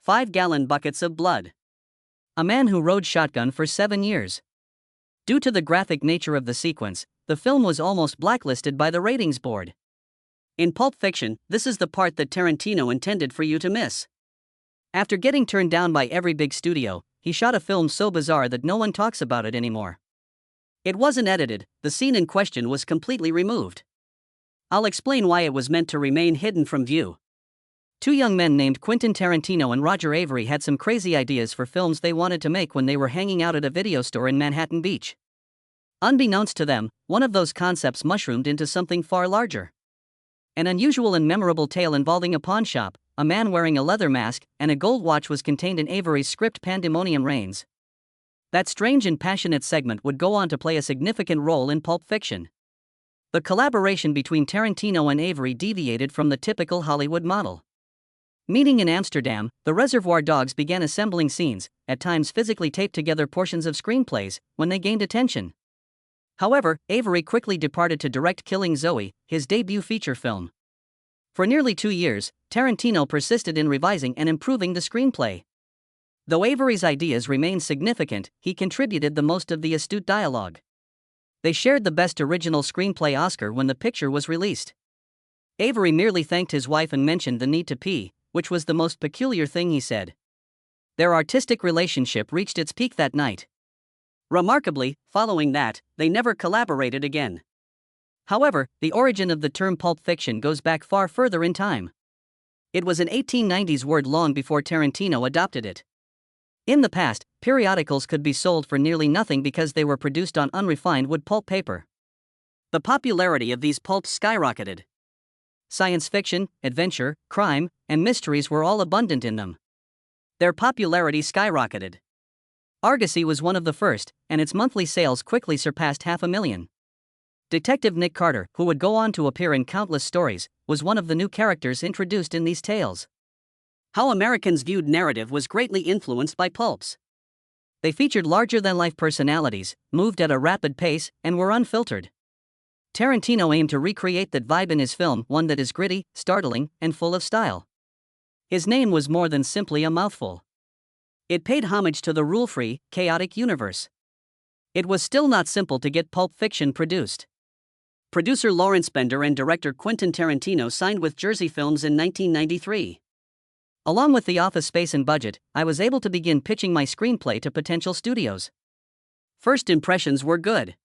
5-gallon buckets of blood. A man who rode shotgun for 7 years. Due to the graphic nature of the sequence, the film was almost blacklisted by the ratings board. In Pulp Fiction, this is the part that Tarantino intended for you to miss. After getting turned down by every big studio, he shot a film so bizarre that no one talks about it anymore. It wasn't edited, the scene in question was completely removed. I'll explain why it was meant to remain hidden from view. Two young men named Quentin Tarantino and Roger Avery had some crazy ideas for films they wanted to make when they were hanging out at a video store in Manhattan Beach. Unbeknownst to them, one of those concepts mushroomed into something far larger. An unusual and memorable tale involving a pawn shop, a man wearing a leather mask, and a gold watch was contained in Avery's script Pandemonium Reigns. That strange and passionate segment would go on to play a significant role in Pulp Fiction. The collaboration between Tarantino and Avery deviated from the typical Hollywood model. Meeting in Amsterdam, the Reservoir Dogs began assembling scenes, at times physically taped together portions of screenplays, when they gained attention. However, Avery quickly departed to direct Killing Zoe, his debut feature film. For nearly 2 years, Tarantino persisted in revising and improving the screenplay. Though Avery's ideas remained significant, he contributed the most of the astute dialogue. They shared the Best Original Screenplay Oscar when the picture was released. Avery merely thanked his wife and mentioned the need to pee, which was the most peculiar thing he said. Their artistic relationship reached its peak that night. Remarkably, following that, they never collaborated again. However, the origin of the term Pulp Fiction goes back far further in time. It was an 1890s word long before Tarantino adopted it. In the past, periodicals could be sold for nearly nothing because they were produced on unrefined wood pulp paper. The popularity of these pulps skyrocketed. Science fiction, adventure, crime, and mysteries were all abundant in them. Their popularity skyrocketed. Argosy was one of the first, and its monthly sales quickly surpassed 500,000. Detective Nick Carter, who would go on to appear in countless stories, was one of the new characters introduced in these tales. How Americans viewed narrative was greatly influenced by pulps. They featured larger-than-life personalities, moved at a rapid pace, and were unfiltered. Tarantino aimed to recreate that vibe in his film, one that is gritty, startling, and full of style. His name was more than simply a mouthful. It paid homage to the rule-free, chaotic universe. It was still not simple to get Pulp Fiction produced. Producer Lawrence Bender and director Quentin Tarantino signed with Jersey Films in 1993. Along with the office space and budget, I was able to begin pitching my screenplay to potential studios. First impressions were good.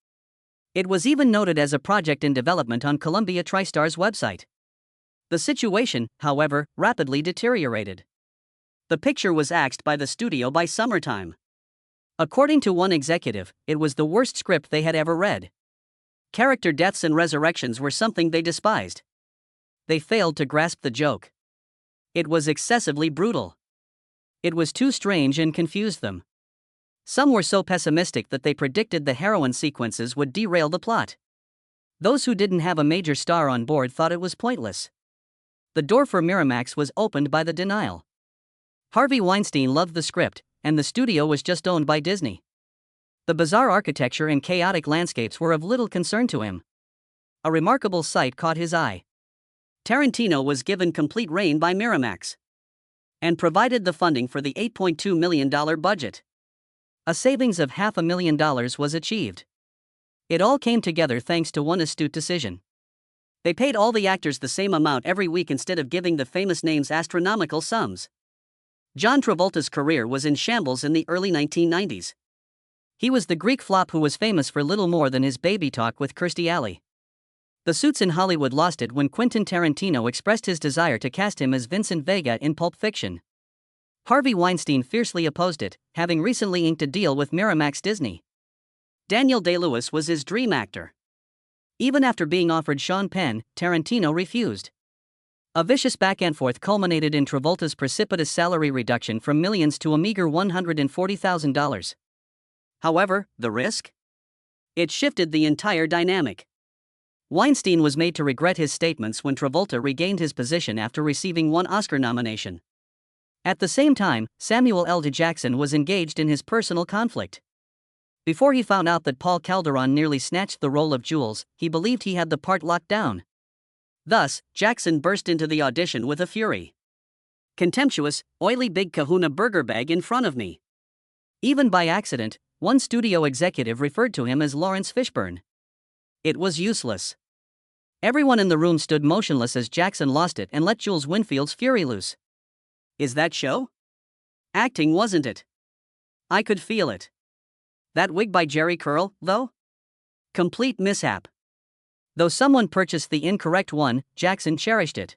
It was even noted as a project in development on Columbia TriStar's website. The situation, however, rapidly deteriorated. The picture was axed by the studio by summertime. According to one executive, it was the worst script they had ever read. Character deaths and resurrections were something they despised. They failed to grasp the joke. It was excessively brutal. It was too strange and confused them. Some were so pessimistic that they predicted the heroine sequences would derail the plot. Those who didn't have a major star on board thought it was pointless. The door for Miramax was opened by the denial. Harvey Weinstein loved the script, and the studio was just owned by Disney. The bizarre architecture and chaotic landscapes were of little concern to him. A remarkable sight caught his eye. Tarantino was given complete reign by Miramax and provided the funding for the $8.2 million budget. A savings of $500,000 was achieved. It all came together thanks to one astute decision. They paid all the actors the same amount every week instead of giving the famous names astronomical sums. John Travolta's career was in shambles in the early 1990s. He was the Greek flop who was famous for little more than his baby talk with Kirstie Alley. The suits in Hollywood lost it when Quentin Tarantino expressed his desire to cast him as Vincent Vega in Pulp Fiction. Harvey Weinstein fiercely opposed it, having recently inked a deal with Miramax Disney. Daniel Day-Lewis was his dream actor. Even after being offered Sean Penn, Tarantino refused. A vicious back-and-forth culminated in Travolta's precipitous salary reduction from millions to a meager $140,000. However, the risk? It shifted the entire dynamic. Weinstein was made to regret his statements when Travolta regained his position after receiving one Oscar nomination. At the same time, Samuel L. Jackson was engaged in his personal conflict. Before he found out that Paul Calderon nearly snatched the role of Jules, he believed he had the part locked down. Thus, Jackson burst into the audition with a fury. contemptuous, oily Big Kahuna burger bag in front of me. Even by accident, one studio executive referred to him as Lawrence Fishburne. It was useless. Everyone in the room stood motionless as Jackson lost it and let Jules Winfield's fury loose. Is that show? Acting, wasn't it? I could feel it. That wig by Jerry Curl, though? Complete mishap. Though someone purchased the incorrect one, Jackson cherished it.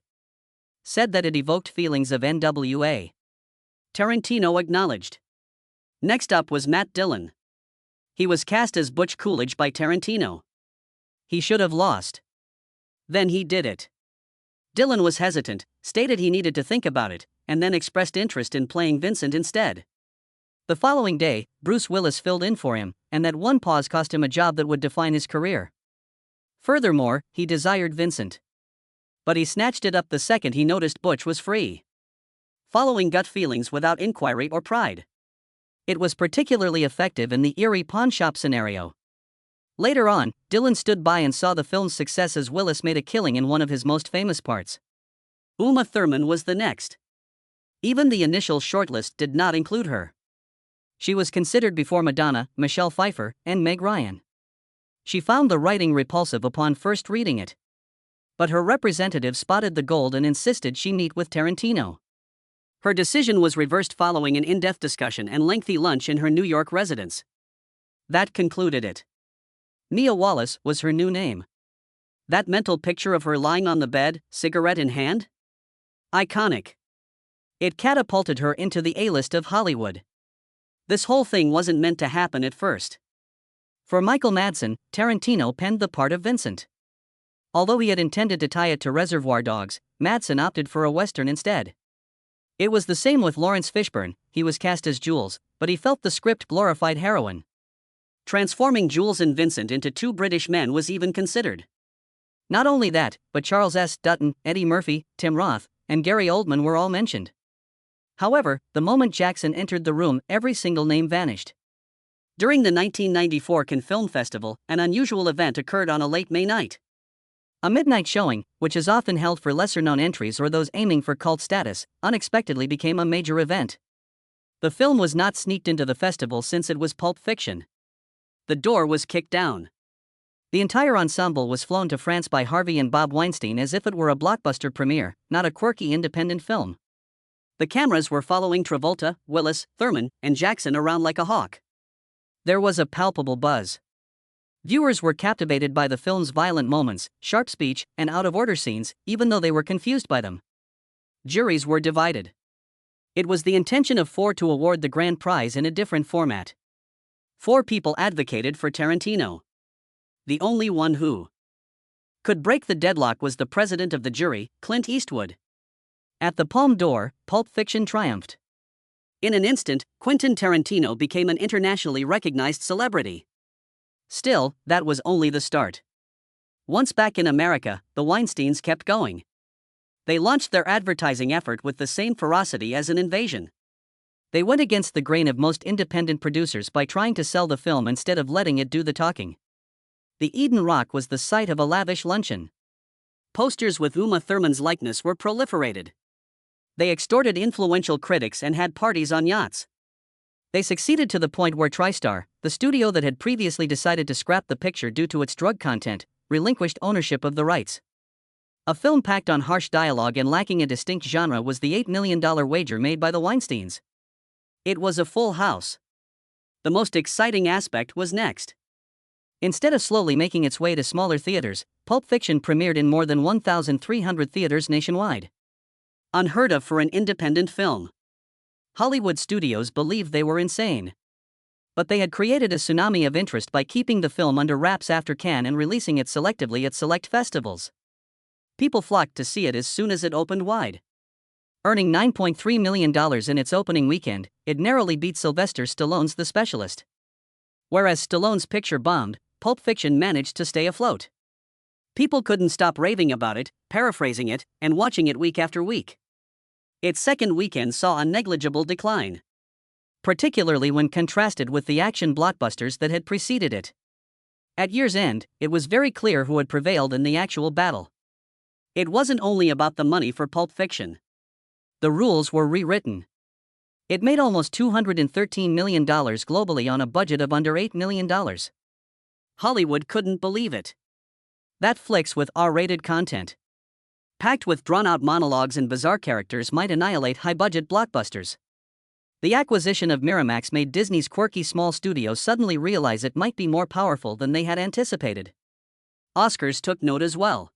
Said that it evoked feelings of NWA. Tarantino acknowledged. Next up was Matt Dillon. He was cast as Butch Coolidge by Tarantino. He should have lost. Then he did it. Dillon was hesitant, stated he needed to think about it, and then expressed interest in playing Vincent instead. The following day, Bruce Willis filled in for him, and that one pause cost him a job that would define his career. Furthermore, he desired Vincent. But he snatched it up the second he noticed Butch was free. Following gut feelings without inquiry or pride. It was particularly effective in the eerie pawnshop scenario. Later on, Dillon stood by and saw the film's success as Willis made a killing in one of his most famous parts. Uma Thurman was the next. Even the initial shortlist did not include her. She was considered before Madonna, Michelle Pfeiffer, and Meg Ryan. She found the writing repulsive upon first reading it. But her representative spotted the gold and insisted she meet with Tarantino. Her decision was reversed following an in-depth discussion and lengthy lunch in her New York residence. That concluded it. Mia Wallace was her new name. That mental picture of her lying on the bed, cigarette in hand? Iconic. It catapulted her into the A-list of Hollywood. This whole thing wasn't meant to happen at first. For Michael Madsen, Tarantino penned the part of Vincent. Although he had intended to tie it to Reservoir Dogs, Madsen opted for a Western instead. It was the same with Lawrence Fishburne. He was cast as Jules, but he felt the script glorified heroin. Transforming Jules and Vincent into two British men was even considered. Not only that, but Charles S. Dutton, Eddie Murphy, Tim Roth, and Gary Oldman were all mentioned. However, the moment Jackson entered the room, every single name vanished. During the 1994 Cannes Film Festival, an unusual event occurred on a late May night. A midnight showing, which is often held for lesser-known entries or those aiming for cult status, unexpectedly became a major event. The film was not sneaked into the festival since it was Pulp Fiction. The door was kicked down. The entire ensemble was flown to France by Harvey and Bob Weinstein as if it were a blockbuster premiere, not a quirky independent film. The cameras were following Travolta, Willis, Thurman, and Jackson around like a hawk. There was a palpable buzz. Viewers were captivated by the film's violent moments, sharp speech, and out-of-order scenes, even though they were confused by them. Juries were divided. It was the intention of 4 to award the grand prize in a different format. 4 people advocated for Tarantino. The only one who could break the deadlock was the president of the jury, Clint Eastwood. At the Palme d'Or, Pulp Fiction triumphed. In an instant, Quentin Tarantino became an internationally recognized celebrity. Still, that was only the start. Once back in America, the Weinsteins kept going. They launched their advertising effort with the same ferocity as an invasion. They went against the grain of most independent producers by trying to sell the film instead of letting it do the talking. The Eden Rock was the site of a lavish luncheon. Posters with Uma Thurman's likeness were proliferated. They extorted influential critics and had parties on yachts. They succeeded to the point where TriStar, the studio that had previously decided to scrap the picture due to its drug content, relinquished ownership of the rights. A film packed on harsh dialogue and lacking a distinct genre was the $8 million wager made by the Weinsteins. It was a full house. The most exciting aspect was next. Instead of slowly making its way to smaller theaters, Pulp Fiction premiered in more than 1,300 theaters nationwide. Unheard of for an independent film. Hollywood studios believed they were insane. But they had created a tsunami of interest by keeping the film under wraps after Cannes and releasing it selectively at select festivals. People flocked to see it as soon as it opened wide. Earning $9.3 million in its opening weekend, it narrowly beat Sylvester Stallone's The Specialist. Whereas Stallone's picture bombed, Pulp Fiction managed to stay afloat. People couldn't stop raving about it, paraphrasing it, and watching it week after week. Its second weekend saw a negligible decline, particularly when contrasted with the action blockbusters that had preceded it. At year's end, it was very clear who had prevailed in the actual battle. It wasn't only about the money for Pulp Fiction. The rules were rewritten. It made almost $213 million globally on a budget of under $8 million. Hollywood couldn't believe it. That flicks with R-rated content, packed with drawn-out monologues and bizarre characters, might annihilate high-budget blockbusters. The acquisition of Miramax made Disney's quirky small studio suddenly realize it might be more powerful than they had anticipated. Oscars took note as well.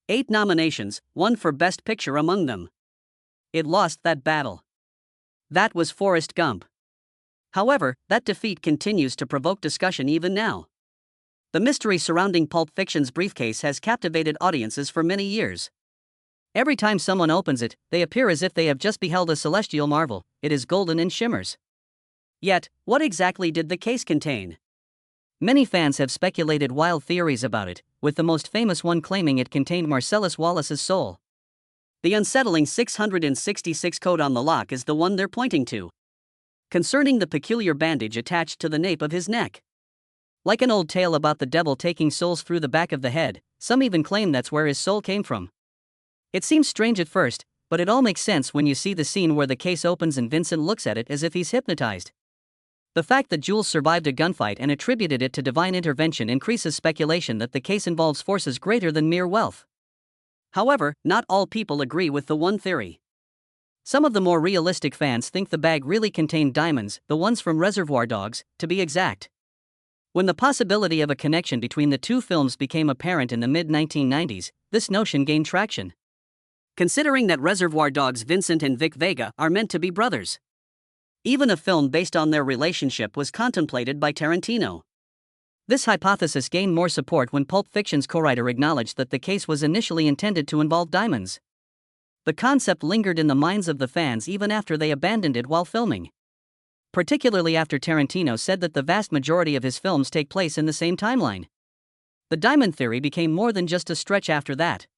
8 nominations, 1 for Best Picture among them. It lost that battle. That was Forrest Gump. However, that defeat continues to provoke discussion even now. The mystery surrounding Pulp Fiction's briefcase has captivated audiences for many years. Every time someone opens it, they appear as if they have just beheld a celestial marvel. It is golden and shimmers. Yet, what exactly did the case contain? Many fans have speculated wild theories about it, with the most famous one claiming it contained Marcellus Wallace's soul. The unsettling 666 code on the lock is the one they're pointing to, concerning the peculiar bandage attached to the nape of his neck. Like an old tale about the devil taking souls through the back of the head, some even claim that's where his soul came from. It seems strange at first, but it all makes sense when you see the scene where the case opens and Vincent looks at it as if he's hypnotized. The fact that Jules survived a gunfight and attributed it to divine intervention increases speculation that the case involves forces greater than mere wealth. However, not all people agree with the one theory. Some of the more realistic fans think the bag really contained diamonds, the ones from Reservoir Dogs, to be exact. When the possibility of a connection between the two films became apparent in the mid-1990s, this notion gained traction. Considering that Reservoir Dogs' Vincent and Vic Vega are meant to be brothers. Even a film based on their relationship was contemplated by Tarantino. This hypothesis gained more support when Pulp Fiction's co-writer acknowledged that the case was initially intended to involve diamonds. The concept lingered in the minds of the fans even after they abandoned it while filming. Particularly after Tarantino said that the vast majority of his films take place in the same timeline. The diamond theory became more than just a stretch after that.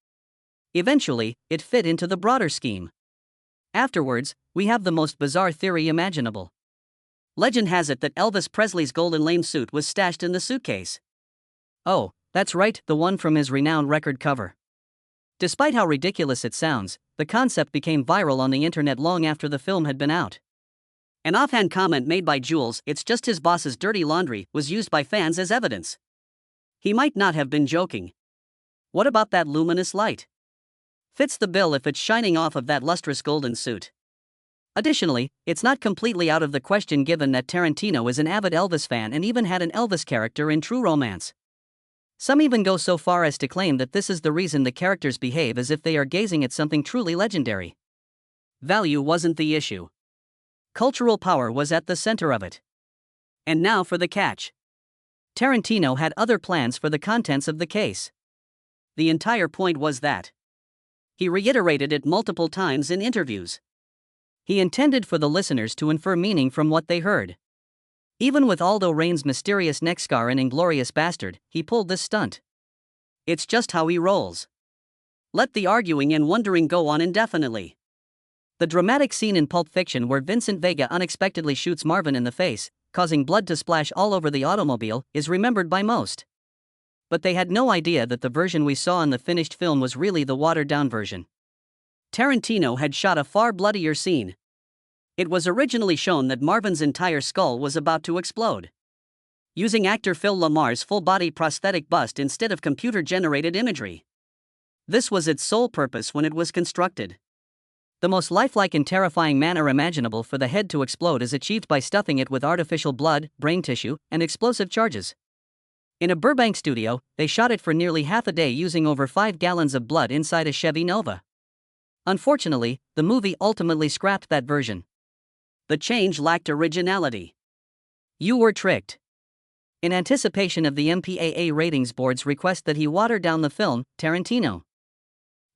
Eventually, it fit into the broader scheme. Afterwards, we have the most bizarre theory imaginable. Legend has it that Elvis Presley's golden lame suit was stashed in the suitcase. Oh, that's right, the one from his renowned record cover. Despite how ridiculous it sounds, the concept became viral on the internet long after the film had been out. An offhand comment made by Jules, "It's just his boss's dirty laundry," was used by fans as evidence. He might not have been joking. What about that luminous light? Fits the bill if it's shining off of that lustrous golden suit. Additionally, it's not completely out of the question given that Tarantino is an avid Elvis fan and even had an Elvis character in True Romance. Some even go so far as to claim that this is the reason the characters behave as if they are gazing at something truly legendary. Value wasn't the issue. Cultural power was at the center of it. And now for the catch. Tarantino had other plans for the contents of the case. The entire point was that he reiterated it multiple times in interviews. He intended for the listeners to infer meaning from what they heard. Even with Aldo Rain's mysterious neck scar in Inglourious Bastard, he pulled this stunt. It's just how he rolls. Let the arguing and wondering go on indefinitely. The dramatic scene in Pulp Fiction where Vincent Vega unexpectedly shoots Marvin in the face, causing blood to splash all over the automobile, is remembered by most. But they had no idea that the version we saw in the finished film was really the watered-down version. Tarantino had shot a far bloodier scene. It was originally shown that Marvin's entire skull was about to explode, using actor Phil Lamar's full-body prosthetic bust instead of computer-generated imagery. This was its sole purpose when it was constructed. The most lifelike and terrifying manner imaginable for the head to explode is achieved by stuffing it with artificial blood, brain tissue, and explosive charges. In a Burbank studio, they shot it for nearly half a day using over 5 gallons of blood inside a Chevy Nova. Unfortunately, the movie ultimately scrapped that version. The change lacked originality. You were tricked. In anticipation of the MPAA ratings board's request that he water down the film, Tarantino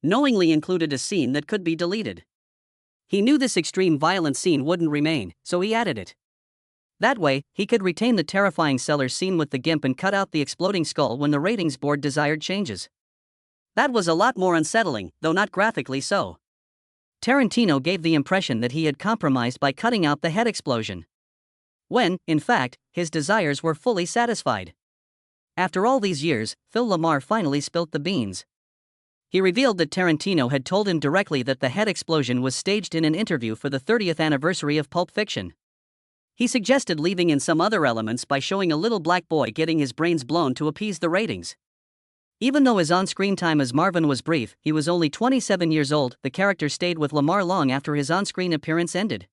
knowingly included a scene that could be deleted. He knew this extreme violent scene wouldn't remain, so he added it. That way, he could retain the terrifying cellar scene with the gimp and cut out the exploding skull when the ratings board desired changes. That was a lot more unsettling, though not graphically so. Tarantino gave the impression that he had compromised by cutting out the head explosion, when, in fact, his desires were fully satisfied. After all these years, Phil Lamar finally spilt the beans. He revealed that Tarantino had told him directly that the head explosion was staged in an interview for the 30th anniversary of Pulp Fiction. He suggested leaving in some other elements by showing a little black boy getting his brains blown to appease the ratings. Even though his on-screen time as Marvin was brief, he was only 27 years old, the character stayed with Lamar long after his on-screen appearance ended.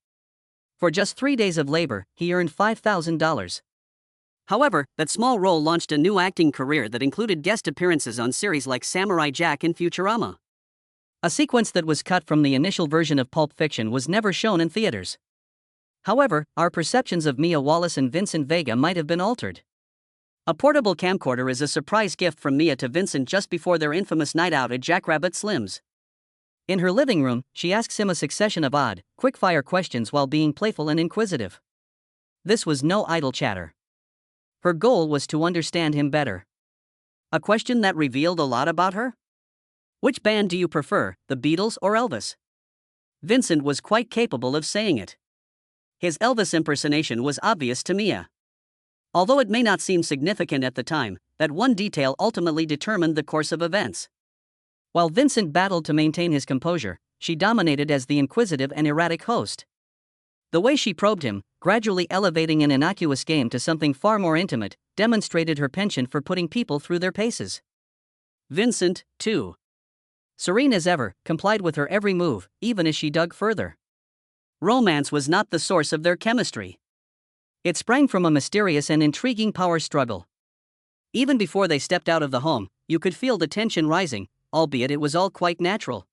For just 3 days of labor, he earned $5,000. However, that small role launched a new acting career that included guest appearances on series like Samurai Jack and Futurama. A sequence that was cut from the initial version of Pulp Fiction was never shown in theaters. However, our perceptions of Mia Wallace and Vincent Vega might have been altered. A portable camcorder is a surprise gift from Mia to Vincent just before their infamous night out at Jackrabbit Slim's. In her living room, she asks him a succession of odd, quick-fire questions while being playful and inquisitive. This was no idle chatter. Her goal was to understand him better. A question that revealed a lot about her? Which band do you prefer, the Beatles or Elvis? Vincent was quite capable of saying it. His Elvis impersonation was obvious to Mia. Although it may not seem significant at the time, that one detail ultimately determined the course of events. While Vincent battled to maintain his composure, she dominated as the inquisitive and erratic host. The way she probed him, gradually elevating an innocuous game to something far more intimate, demonstrated her penchant for putting people through their paces. Vincent, too, serene as ever, complied with her every move, even as she dug further. Romance was not the source of their chemistry. It sprang from a mysterious and intriguing power struggle. Even before they stepped out of the home, you could feel the tension rising, albeit it was all quite natural.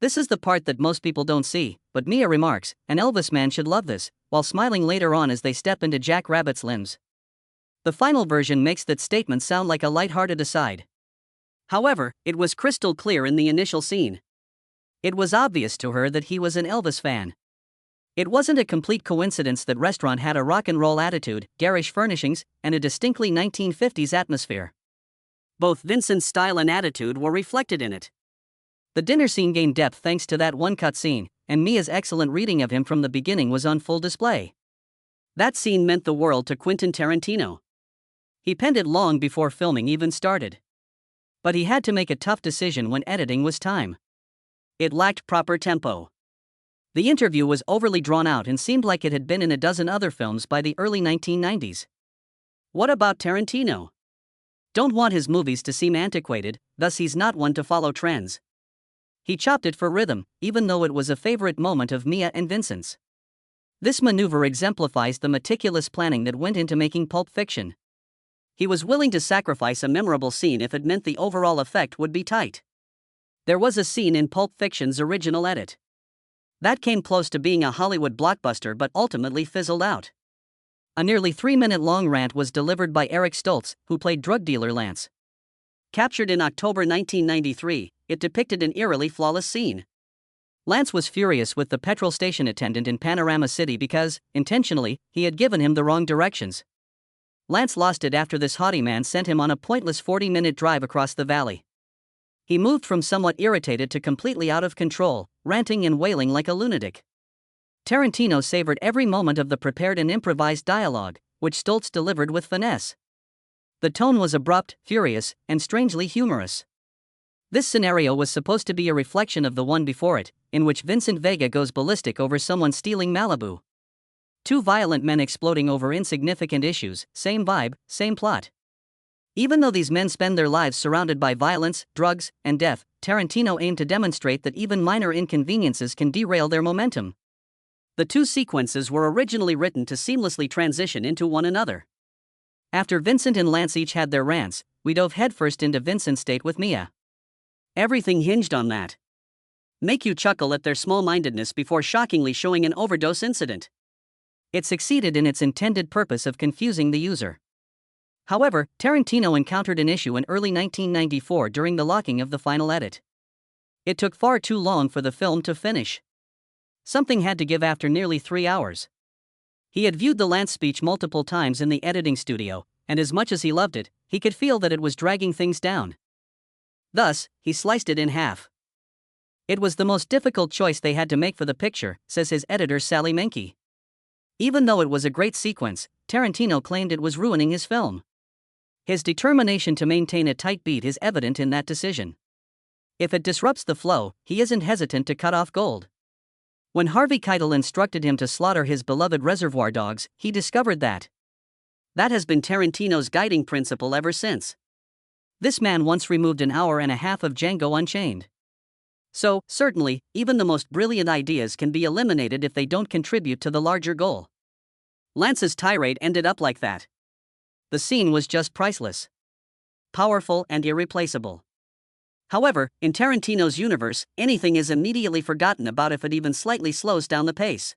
This is the part that most people don't see, but Mia remarks, an Elvis man should love this, while smiling later on as they step into Jack Rabbit's limbs. The final version makes that statement sound like a light-hearted aside. However, it was crystal clear in the initial scene. It was obvious to her that he was an Elvis fan. It wasn't a complete coincidence that restaurant had a rock and roll attitude, garish furnishings, and a distinctly 1950s atmosphere. Both Vincent's style and attitude were reflected in it. The dinner scene gained depth thanks to that one cut scene, and Mia's excellent reading of him from the beginning was on full display. That scene meant the world to Quentin Tarantino. He penned it long before filming even started. But he had to make a tough decision when editing was time. It lacked proper tempo. The interview was overly drawn out and seemed like it had been in a dozen other films by the early 1990s. What about Tarantino? Don't want his movies to seem antiquated, thus he's not one to follow trends. He chopped it for rhythm, even though it was a favorite moment of Mia and Vincent's. This maneuver exemplifies the meticulous planning that went into making Pulp Fiction. He was willing to sacrifice a memorable scene if it meant the overall effect would be tight. There was a scene in Pulp Fiction's original edit that came close to being a Hollywood blockbuster but ultimately fizzled out. A nearly 3-minute-long rant was delivered by Eric Stoltz, who played drug dealer Lance. Captured in October 1993, it depicted an eerily flawless scene. Lance was furious with the petrol station attendant in Panorama City because, intentionally, he had given him the wrong directions. Lance lost it after this haughty man sent him on a pointless 40-minute drive across the valley. He moved from somewhat irritated to completely out of control, ranting and wailing like a lunatic. Tarantino savored every moment of the prepared and improvised dialogue, which Stoltz delivered with finesse. The tone was abrupt, furious, and strangely humorous. This scenario was supposed to be a reflection of the one before it, in which Vincent Vega goes ballistic over someone stealing Malibu. Two violent men exploding over insignificant issues, same vibe, same plot. Even though these men spend their lives surrounded by violence, drugs, and death, Tarantino aimed to demonstrate that even minor inconveniences can derail their momentum. The two sequences were originally written to seamlessly transition into one another. After Vincent and Lance each had their rants, we dove headfirst into Vincent's date with Mia. Everything hinged on that. Make you chuckle at their small-mindedness before shockingly showing an overdose incident. It succeeded in its intended purpose of confusing the user. However, Tarantino encountered an issue in early 1994 during the locking of the final edit. It took far too long for the film to finish. Something had to give after nearly 3 hours. He had viewed the Lance speech multiple times in the editing studio, and as much as he loved it, he could feel that it was dragging things down. Thus, he sliced it in half. It was the most difficult choice they had to make for the picture, says his editor Sally Menke. Even though it was a great sequence, Tarantino claimed it was ruining his film. His determination to maintain a tight beat is evident in that decision. If it disrupts the flow, he isn't hesitant to cut off gold. When Harvey Keitel instructed him to slaughter his beloved Reservoir Dogs, he discovered that has been Tarantino's guiding principle ever since. This man once removed an hour and a half of Django Unchained. So, certainly, even the most brilliant ideas can be eliminated if they don't contribute to the larger goal. Lance's tirade ended up like that. The scene was just priceless. Powerful and irreplaceable. However, in Tarantino's universe, anything is immediately forgotten about if it even slightly slows down the pace.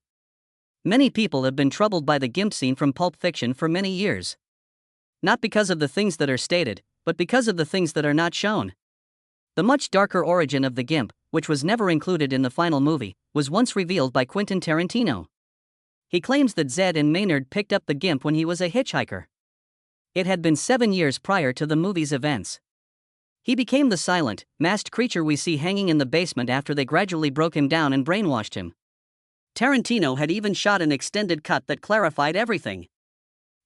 Many people have been troubled by the GIMP scene from Pulp Fiction for many years. Not because of the things that are stated, but because of the things that are not shown. The much darker origin of the GIMP, which was never included in the final movie, was once revealed by Quentin Tarantino. He claims that Zed and Maynard picked up the GIMP when he was a hitchhiker. It had been 7 years prior to the movie's events. He became the silent, masked creature we see hanging in the basement after they gradually broke him down and brainwashed him. Tarantino had even shot an extended cut that clarified everything.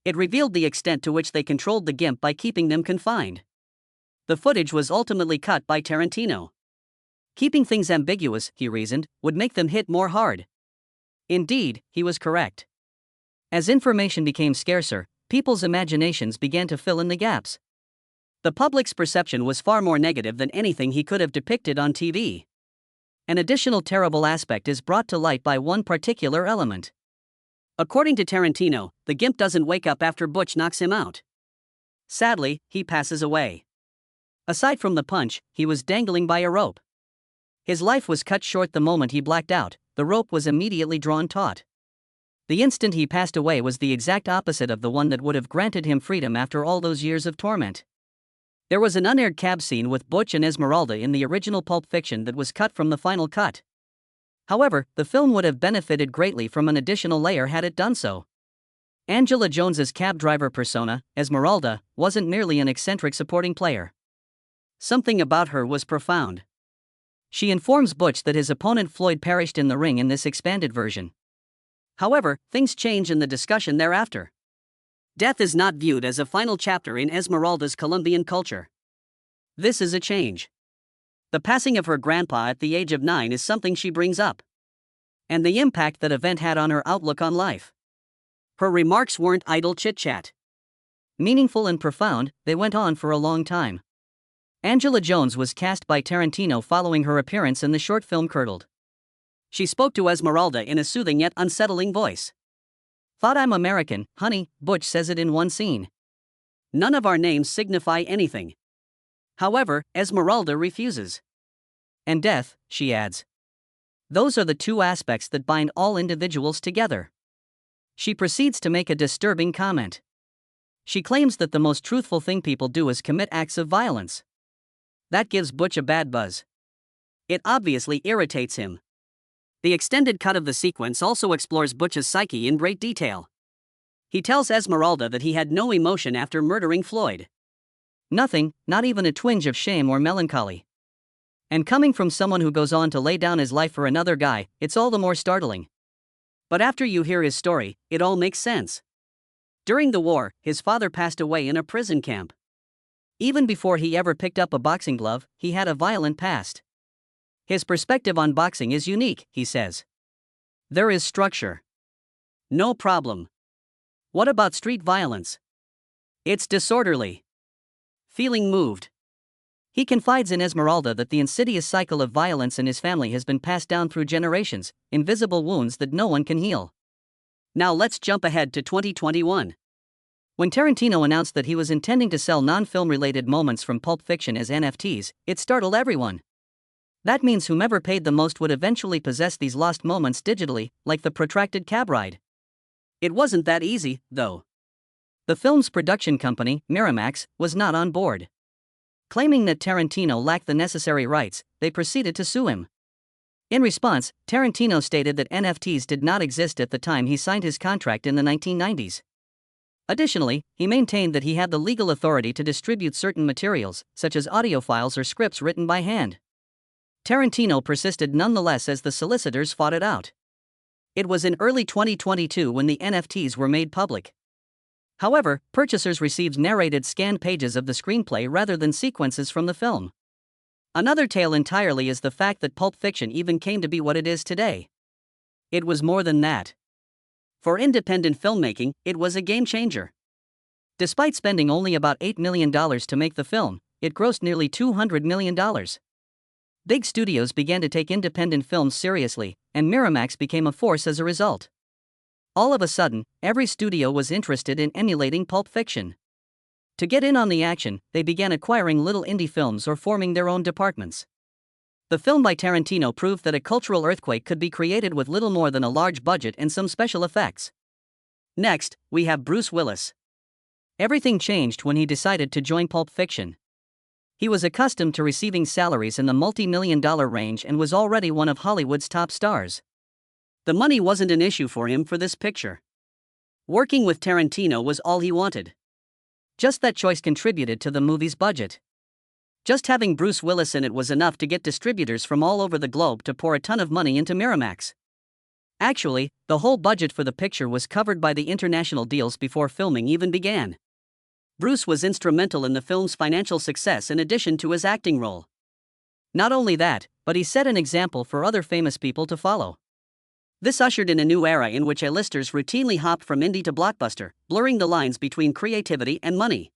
It revealed the extent to which they controlled the GIMP by keeping them confined. The footage was ultimately cut by Tarantino. Keeping things ambiguous, he reasoned, would make them hit more hard. Indeed, he was correct. As information became scarcer, people's imaginations began to fill in the gaps. The public's perception was far more negative than anything he could have depicted on TV. An additional terrible aspect is brought to light by one particular element. According to Tarantino, the GIMP doesn't wake up after Butch knocks him out. Sadly, he passes away. Aside from the punch, he was dangling by a rope. His life was cut short the moment he blacked out. The rope was immediately drawn taut. The instant he passed away was the exact opposite of the one that would have granted him freedom after all those years of torment. There was an unaired cab scene with Butch and Esmeralda in the original Pulp Fiction that was cut from the final cut. However, the film would have benefited greatly from an additional layer had it done so. Angela Jones's cab driver persona, Esmeralda, wasn't merely an eccentric supporting player. Something about her was profound. She informs Butch that his opponent Floyd perished in the ring in this expanded version. However, things change in the discussion thereafter. Death is not viewed as a final chapter in Esmeralda's Colombian culture. This is a change. The passing of her grandpa at the age of 9 is something she brings up. And the impact that event had on her outlook on life. Her remarks weren't idle chit-chat. Meaningful and profound, they went on for a long time. Angela Jones was cast by Tarantino following her appearance in the short film Curdled. She spoke to Esmeralda in a soothing yet unsettling voice. "Thought I'm American, honey," Butch says it in one scene. "None of our names signify anything." However, Esmeralda refuses. "And death," she adds. "Those are the two aspects that bind all individuals together." She proceeds to make a disturbing comment. She claims that the most truthful thing people do is commit acts of violence. That gives Butch a bad buzz. It obviously irritates him. The extended cut of the sequence also explores Butch's psyche in great detail. He tells Esmeralda that he had no emotion after murdering Floyd. Nothing, not even a twinge of shame or melancholy. And coming from someone who goes on to lay down his life for another guy, it's all the more startling. But after you hear his story, it all makes sense. During the war, his father passed away in a prison camp. Even before he ever picked up a boxing glove, he had a violent past. His perspective on boxing is unique, he says. There is structure. No problem. What about street violence? It's disorderly. Feeling moved. He confides in Esmeralda that the insidious cycle of violence in his family has been passed down through generations, invisible wounds that no one can heal. Now let's jump ahead to 2021. When Tarantino announced that he was intending to sell non-film related moments from Pulp Fiction as NFTs, it startled everyone. That means whomever paid the most would eventually possess these lost moments digitally, like the protracted cab ride. It wasn't that easy, though. The film's production company, Miramax, was not on board. Claiming that Tarantino lacked the necessary rights, they proceeded to sue him. In response, Tarantino stated that NFTs did not exist at the time he signed his contract in the 1990s. Additionally, he maintained that he had the legal authority to distribute certain materials, such as audio files or scripts written by hand. Tarantino persisted nonetheless as the solicitors fought it out. It was in early 2022 when the NFTs were made public. However, purchasers received narrated scanned pages of the screenplay rather than sequences from the film. Another tale entirely is the fact that Pulp Fiction even came to be what it is today. It was more than that. For independent filmmaking, it was a game changer. Despite spending only about $8 million to make the film, it grossed nearly $200 million. Big studios began to take independent films seriously, and Miramax became a force as a result. All of a sudden, every studio was interested in emulating Pulp Fiction. To get in on the action, they began acquiring little indie films or forming their own departments. The film by Tarantino proved that a cultural earthquake could be created with little more than a large budget and some special effects. Next, we have Bruce Willis. Everything changed when he decided to join Pulp Fiction. He was accustomed to receiving salaries in the multi-million-dollar range and was already one of Hollywood's top stars. The money wasn't an issue for him for this picture. Working with Tarantino was all he wanted. Just that choice contributed to the movie's budget. Just having Bruce Willis in it was enough to get distributors from all over the globe to pour a ton of money into Miramax. Actually, the whole budget for the picture was covered by the international deals before filming even began. Bruce was instrumental in the film's financial success in addition to his acting role. Not only that, but he set an example for other famous people to follow. This ushered in a new era in which A-listers routinely hopped from indie to blockbuster, blurring the lines between creativity and money.